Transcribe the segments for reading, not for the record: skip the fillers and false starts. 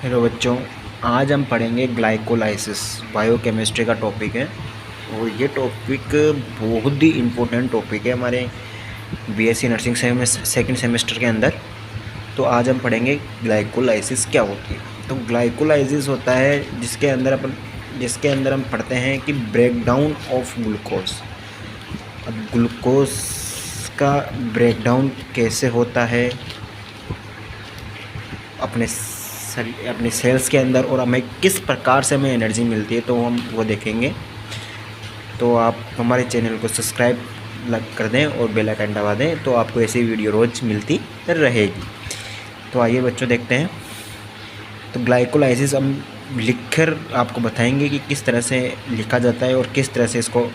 Hello बच्चों, आज हम पढ़ेंगे ग्लाइकोलाइसिस। बायोकेमिस्ट्री का टॉपिक है और ये टॉपिक बहुत ही इम्पोर्टेंट टॉपिक है हमारे बीएससी नर्सिंग सेकंड सेमेस्टर के अंदर। तो आज हम पढ़ेंगे ग्लाइकोलाइसिस क्या होती है। तो ग्लाइकोलाइसिस होता है जिसके अंदर हम पढ़ते हैं कि ब्रेक डाउन ऑफ ग्लूकोज। अब ग्लूकोज का ब्रेकडाउन कैसे होता है अपने सेल्स के अंदर और हमें किस प्रकार से हमें एनर्जी मिलती है, तो हम वो देखेंगे। तो आप हमारे चैनल को सब्सक्राइब कर दें और बेल आइकन दबा दें, तो आपको ऐसी वीडियो रोज़ मिलती रहेगी। तो आइए बच्चों देखते हैं। तो ग्लाइकोलाइसिस हम लिखकर आपको बताएंगे कि किस तरह से लिखा जाता है और किस तरह से इसको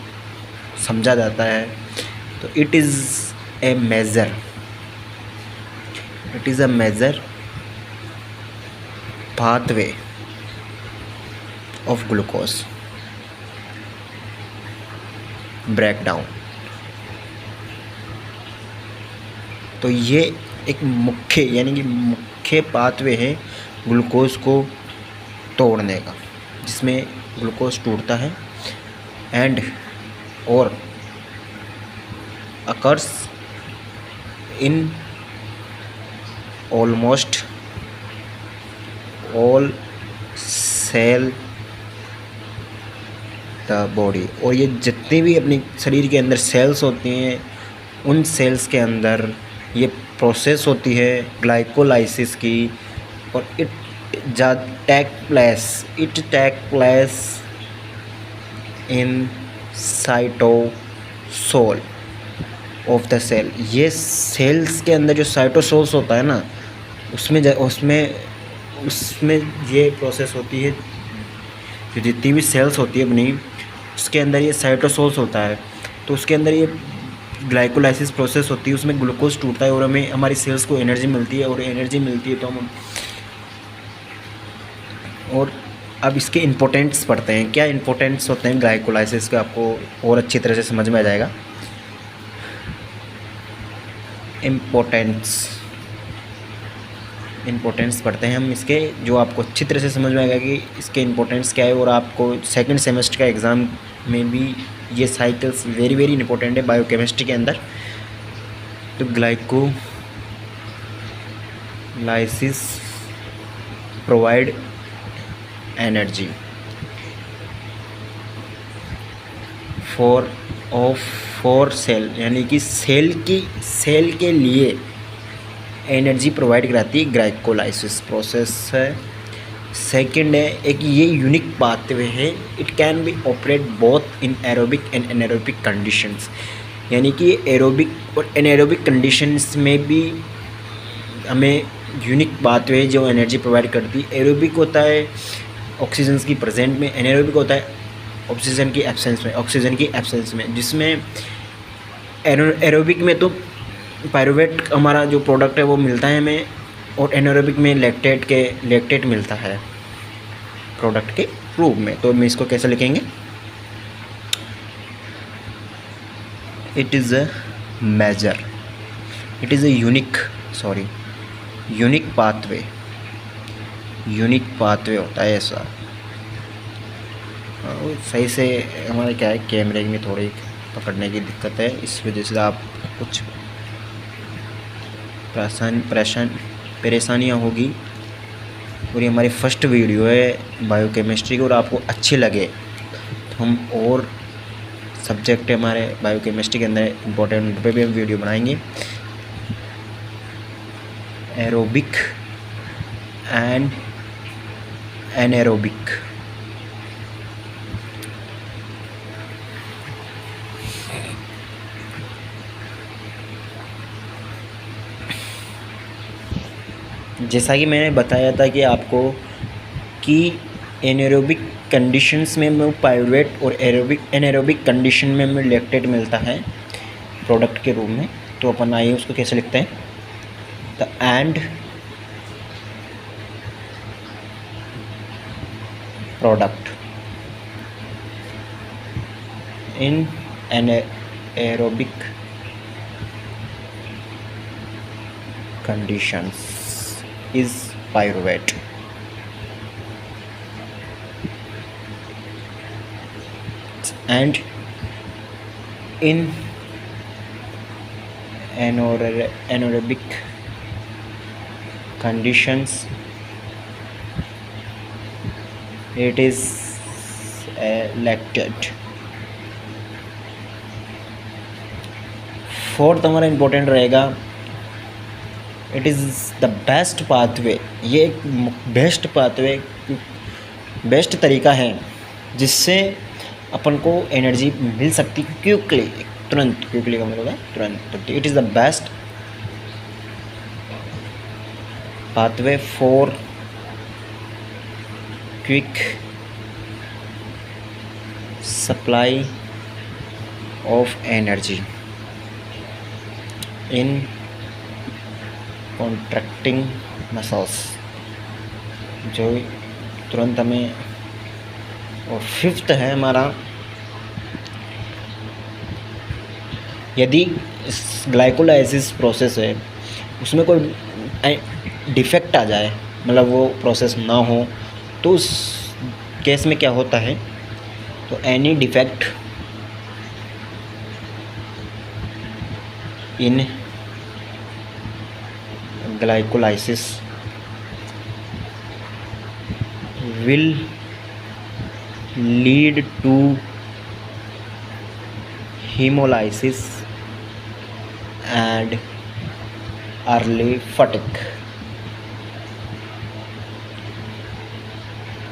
समझा जाता है। तो it is a major pathway of glucose breakdown। तो ये एक मुख्य पाथवे है ग्लूकोज को तोड़ने का, जिसमें ग्लूकोज टूटता है एंड और occurs in almost all cell the body. और ये जितनी भी अपनी शरीर के अंदर सेल्स होती हैं, उन सेल्स के अंदर ये प्रोसेस होती है ग्लाइकोलाइसिस की। और it take place in cytosol of the cell. ये सेल्स के अंदर जो साइटोसोल्स होता है ना, उसमें ये प्रोसेस होती है। जो जितनी भी सेल्स होती है अपनी, उसके अंदर ये साइटोसोल्स होता है। तो उसके अंदर ये ग्लाइकोलाइसिस प्रोसेस होती है, उसमें ग्लूकोज टूटता है और हमें हमारी सेल्स को एनर्जी मिलती है। और एनर्जी मिलती है तो हम और अब इसके इम्पोर्टेंट्स पढ़ते हैं। क्या इम्पोर्टेंट्स होते हैं ग्लाइकोलाइसिस के, आपको और अच्छी तरह से समझ में आ जाएगा। इम्पोर्टेंट्स पढ़ते हैं हम इसके, जो आपको अच्छी तरह से समझ में आएगा कि इसके इम्पोर्टेंट्स क्या है। और आपको सेकंड सेमेस्टर का एग्ज़ाम में भी ये साइकिल्स वेरी इंपॉर्टेंट है बायोकेमिस्ट्री के अंदर। तो glycolysis provide energy for sale, यानी कि सेल के लिए एनर्जी प्रोवाइड कराती है ग्लाइकोलाइसिस प्रोसेस है। सेकंड है एक ये यूनिक पाथवे है। It can be operate both in aerobic and anaerobic conditions, यानी कि एरोबिक और एनारोबिक कंडीशंस में भी हमें यूनिक पाथवे जो एनर्जी प्रोवाइड करती है। एरोबिक होता है ऑक्सीजन की प्रेजेंट में, एनारोबिक होता है ऑक्सीजन की एब्सेंस में। जिसमें एरोबिक में तो पायरुवेट हमारा जो प्रोडक्ट है वो मिलता है हमें, और एनारोबिक में लैक्टेट मिलता है प्रोडक्ट के रूप में। तो हम इसको कैसे लिखेंगे? It is a unique pathway होता है ऐसा। सही से हमारे क्या है, कैमरे में थोड़ी पकड़ने की दिक्कत है, इस वजह से आप कुछ परेशानियाँ होगी। और ये हमारी फर्स्ट वीडियो है बायोकेमिस्ट्री की, और आपको अच्छी लगे तो हम और सब्जेक्ट है हमारे बायोकेमिस्ट्री के अंदर इम्पोर्टेंट पे भी हम वीडियो बनाएंगे। Aerobic and anaerobic. जैसा कि मैंने बताया था कि आपको कि एनारोबिक कंडीशंस में हमें पायरुवेट और एनारोबिक कंडीशन में हमें लैक्टेट मिलता है प्रोडक्ट के रूप में। तो अपन आइए उसको कैसे लिखते हैं। The end product in anaerobic conditions is pyruvate। and in anaerobic conditions it is lactate। Fourth हमारा इम्पोर्टेंट रहेगा, it is the best pathway. ये एक बेस्ट पाथवे, बेस्ट तरीका है जिससे अपन को एनर्जी मिल सकती क्विकली, तुरंत। क्विकली का मतलब है तुरंत। It is the best pathway for quick supply of energy in contracting muscles, जो तुरंत हमें। और फिफ्थ है हमारा, यदि ग्लाइकोलाइसिस प्रोसेस है उसमें कोई डिफेक्ट आ जाए, मतलब वो प्रोसेस ना हो, तो उस केस में क्या होता है, तो any defect in glycolysis will lead to hemolysis and early fatigue।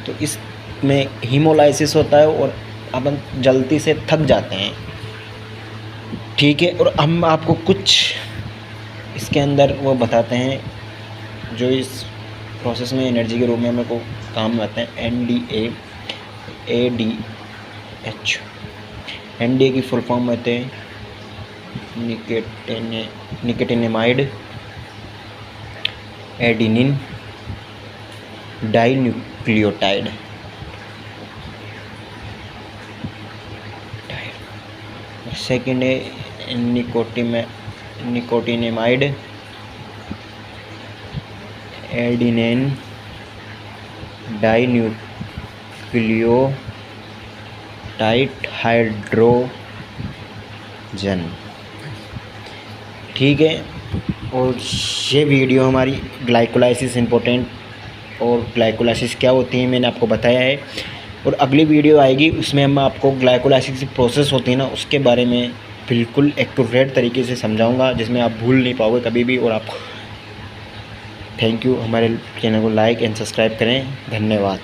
तो इसमें हीमोलाइसिस होता है और अपन जल्दी से थक जाते हैं, ठीक है। और हम आपको कुछ इसके अंदर वो बताते हैं जो इस प्रोसेस में एनर्जी के रूप में हमें को काम में आते हैं। NDADH, NDA की फुल फॉर्म होते हैं निकोटिनामाइड एडिनिन डाइन्यूक्लियोटाइड। सेकेंड है निकोटिनामाइड एडिनिन डाइन्यूक्लियोटाइड हाइड्रोजन, ठीक है। और ये वीडियो हमारी ग्लाइकोलाइसिस इम्पोर्टेंट और ग्लाइकोलाइसिस क्या होती है मैंने आपको बताया है। और अगली वीडियो आएगी उसमें हम आपको ग्लाइकोलाइसिस की प्रोसेस होती है ना, उसके बारे में बिल्कुल एक्यूरेट तरीके से समझाऊंगा, जिसमें आप भूल नहीं पाओगे कभी भी। और आपको थैंक यू, हमारे चैनल को लाइक एंड सब्सक्राइब करें। धन्यवाद।